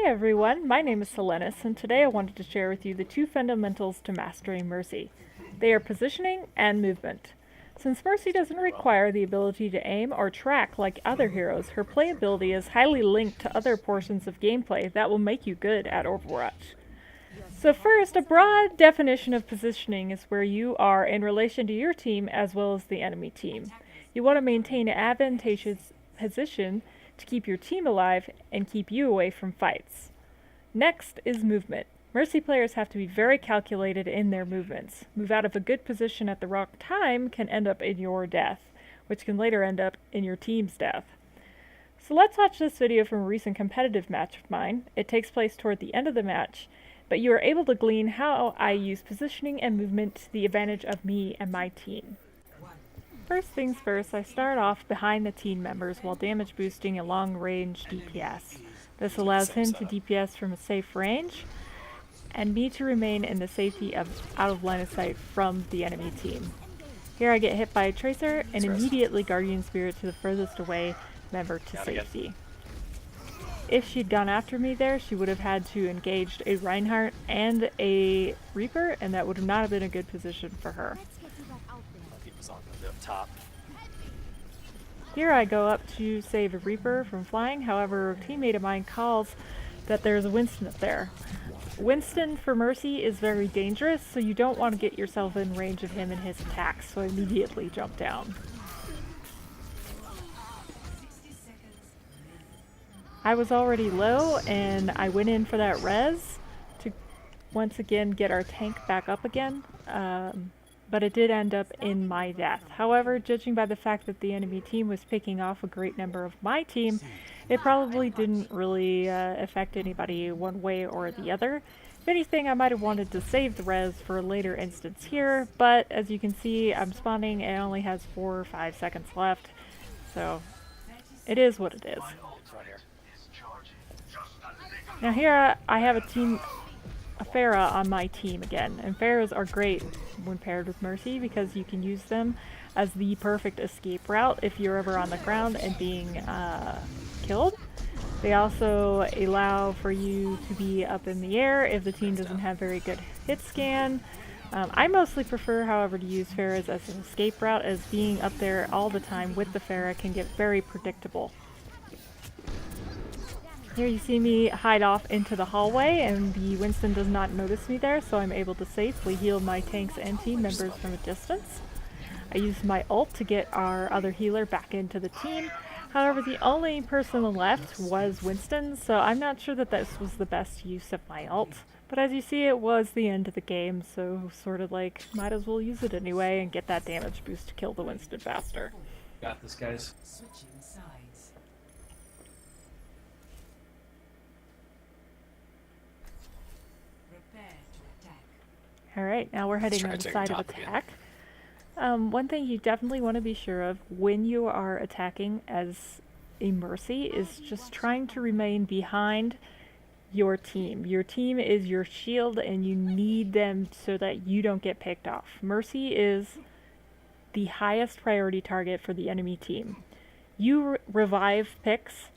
everyone, my name is Selenis, and today I wanted to share with you the two fundamentals to mastering Mercy. They are positioning and movement. Since Mercy doesn't require the ability to aim or track like other heroes, her playability is highly linked to other portions of gameplay that will make you good at Overwatch. So first, a broad definition of positioning is where you are in relation to your team as well as the enemy team. You want to maintain an advantageous position to keep your team alive and keep you away from fights. Next is movement. Mercy players have to be very calculated in their movements. Move out of a good position at the wrong time can end up in your death, which can later end up in your team's death. So let's watch this video from a recent competitive match of mine. It takes place toward the end of the match, but you are able to glean how I use positioning and movement to the advantage of me and my team. First things first, I start off behind the team members while damage boosting a long-range DPS. This allows him to DPS from a safe range, and me to remain in the safety of out of line of sight from the enemy team. Here I get hit by a Tracer and immediately Guardian Spirit to the furthest away member to safety. If she'd gone after me there, she would have had to engage a Reinhardt and a Reaper, and that would not have been a good position for her. Here I go up to save a Reaper from flying, however a teammate of mine calls that there's a Winston up there. Winston for Mercy is very dangerous, so you don't want to get yourself in range of him and his attacks, so I immediately jump down. I was already low, and I went in for that res to once again get our tank back up again, but it did end up in my death. However, judging by the fact that the enemy team was picking off a great number of my team, it probably didn't really affect anybody one way or the other. If anything, I might have wanted to save the res for a later instance here, but as you can see, I'm spawning and it only has 4 or 5 seconds left, so it is what it is. Now here I have a Pharah on my team again, and Pharahs are great when paired with Mercy because you can use them as the perfect escape route if you're ever on the ground and being killed. They also allow for you to be up in the air if the team doesn't have very good hit scan. I mostly prefer, however, to use Pharahs as an escape route, as being up there all the time with the Pharah can get very predictable. Here you see me hide off into the hallway, and the Winston does not notice me there, so I'm able to safely heal my tanks and team members from a distance. I used my ult to get our other healer back into the team. However, the only person left was Winston, so I'm not sure that this was the best use of my ult. But as you see, it was the end of the game, so sort of like, might as well use it anyway and get that damage boost to kill the Winston faster. Got this, guys. Alright, now we're heading on the side of attack. One thing you definitely want to be sure of when you are attacking as a Mercy is just trying to remain behind your team. Your team is your shield and you need them so that you don't get picked off. Mercy is the highest priority target for the enemy team. You revive picks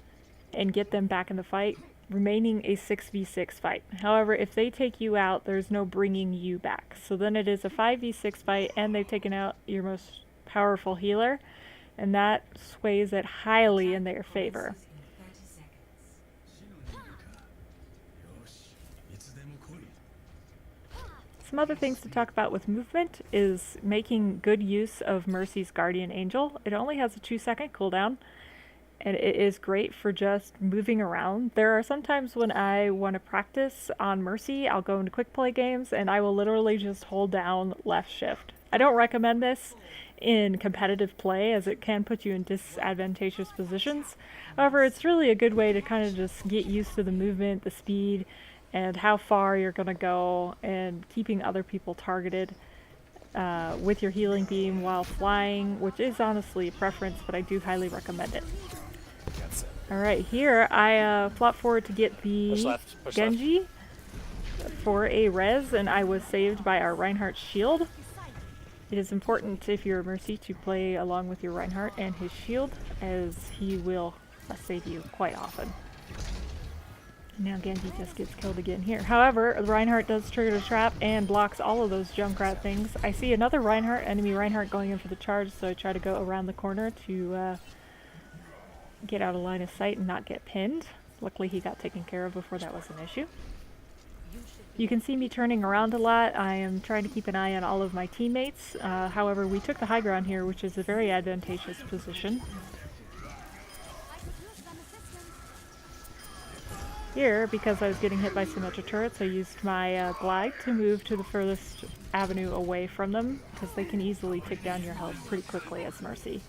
and get them back in the fight, remaining a 6v6 fight. However, if they take you out, there's no bringing you back. So then it is a 5v6 fight, and they've taken out your most powerful healer, and that sways it highly in their favor. Some other things to talk about with movement is making good use of Mercy's Guardian Angel. It only has a 2-second cooldown, and it is great for just moving around. There are some times when I want to practice on Mercy, I'll go into quick play games and I will literally just hold down left shift. I don't recommend this in competitive play as it can put you in disadvantageous positions. However, it's really a good way to kind of just get used to the movement, the speed, and how far you're going to go, and keeping other people targeted with your healing beam while flying, which is honestly a preference, but I do highly recommend it. Alright, here I flop forward to get the Genji for a res, and I was saved by our Reinhardt shield. It is important if you're a Mercy to play along with your Reinhardt and his shield, as he will save you quite often. Now Genji just gets killed again here. However, Reinhardt does trigger the trap and blocks all of those Junkrat things. I see another Reinhardt, enemy Reinhardt going in for the charge, so I try to go around the corner to get out of line of sight and not get pinned. Luckily he got taken care of before that was an issue. You can see me turning around a lot. I am trying to keep an eye on all of my teammates. However, we took the high ground here, which is a very advantageous position. Here, because I was getting hit by Symmetra turrets, I used my glide to move to the furthest avenue away from them, because they can easily take down your health pretty quickly as Mercy.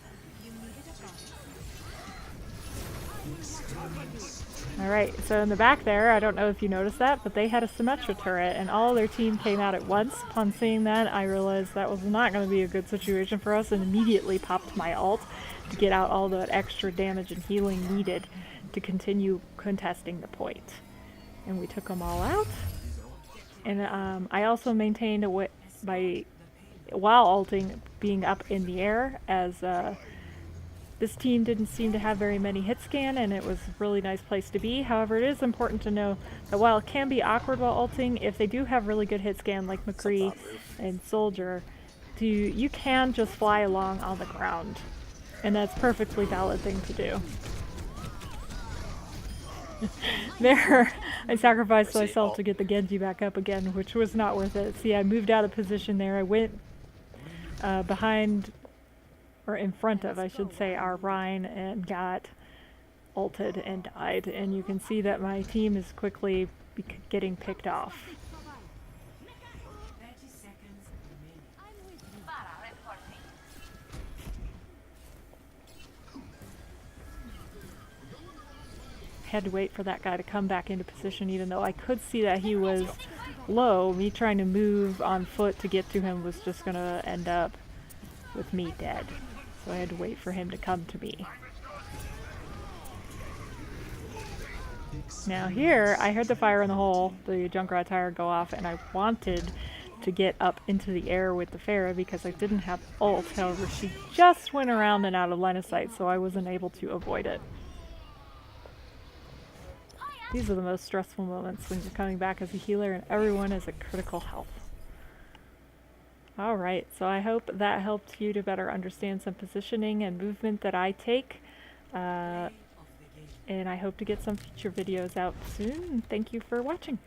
Alright, so in the back there, I don't know if you noticed that, but they had a Symmetra turret, and all their team came out at once. Upon seeing that, I realized that was not going to be a good situation for us, and immediately popped my ult to get out all that extra damage and healing needed to continue contesting the point. And we took them all out. And I also maintained while ulting, being up in the air, as this team didn't seem to have very many hit scan, and it was a really nice place to be. However, it is important to know that while it can be awkward while ulting, if they do have really good hit scan like McCree and Soldier, you can just fly along on the ground. And that's a perfectly valid thing to do. There, I sacrificed myself to get the Genji back up again, which was not worth it. See, I moved out of position there. I went behind, or in front of, I should say, our Rein, and got ulted and died. And you can see that my team is quickly getting picked off. Had to wait for that guy to come back into position, even though I could see that he was low. Me trying to move on foot to get to him was just gonna end up with me dead. So I had to wait for him to come to me. Now here, I heard the fire in the hole, the Junkrat tire go off, and I wanted to get up into the air with the Pharah because I didn't have ult. However, she just went around and out of line of sight, so I wasn't able to avoid it. These are the most stressful moments when you're coming back as a healer and everyone is at critical health. Alright, so I hope that helped you to better understand some positioning and movement that I take. And I hope to get some future videos out soon. Thank you for watching.